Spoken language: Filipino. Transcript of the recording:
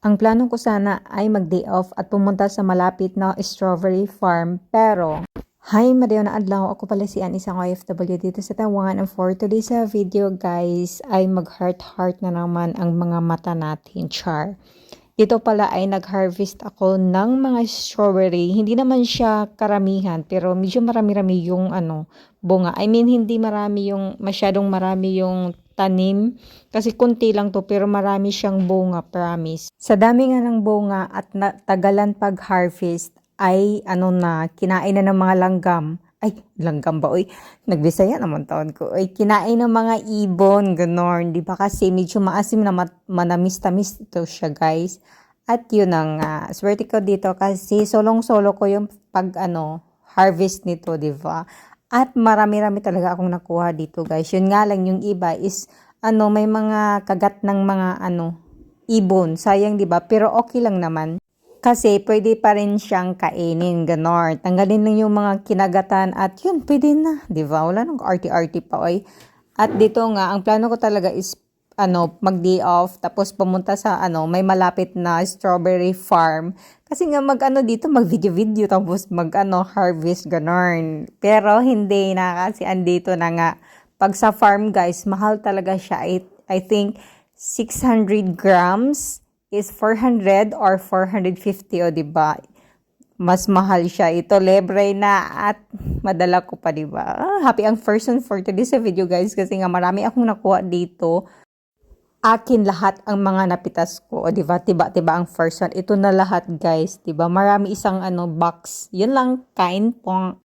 Ang plano ko sana ay mag-day off at pumunta sa malapit na strawberry farm. Pero, hi, madayo na adlaw. Ako pala si Ann, isang OFW dito sa Taiwan. And for today's video, guys, ay mag-heart-heart na naman ang mga mata natin. Char. Dito pala ay nag-harvest ako ng mga strawberry. Hindi naman siya karamihan, pero medyo marami-rami yung bunga. I mean, hindi marami yung, masyadong marami yung tanim. Kasi kunti lang to, pero marami siyang bunga, promise. Sa dami nga ng bunga at tagalan pag-harvest, ay kinain na ng mga langgam. Ay, langgam ba? Uy, nagbisaya naman taon ko. Ay, kinain ng mga ibon, ganon. Di ba kasi medyo maasim na manamis-tamis ito siya, guys. At yun ang swerte ko dito kasi solong-solo ko yung harvest nito, di ba? At marami-rami talaga akong nakuha dito, guys. Yun nga lang yung iba is may mga kagat ng mga ibon. Sayang, di ba? Pero okay lang naman. Kasi pwede pa rin siyang kainin, ganon. Tanggalin lang yung mga kinagatan at yun, pwede na. Di ba? Wala nang arty-arty pa, oy. At dito nga, ang plano ko talaga is mag-day off, tapos pumunta sa may malapit na strawberry farm. Kasi nga dito, mag-video-video, tapos harvest, ganon. Pero hindi na kasi andito na nga. Pag sa farm, guys, mahal talaga siya. I think 600 grams is 400 or 450, o diba? Mas mahal siya. Ito, libre na at madala ko pa, diba? Happy ang person for today's video, guys, kasi nga marami akong nakuha dito. Akin lahat ang mga napitas ko, o diba? Tiba ang first one. Ito na lahat, guys, diba? Marami isang box. Yun lang, kain pong.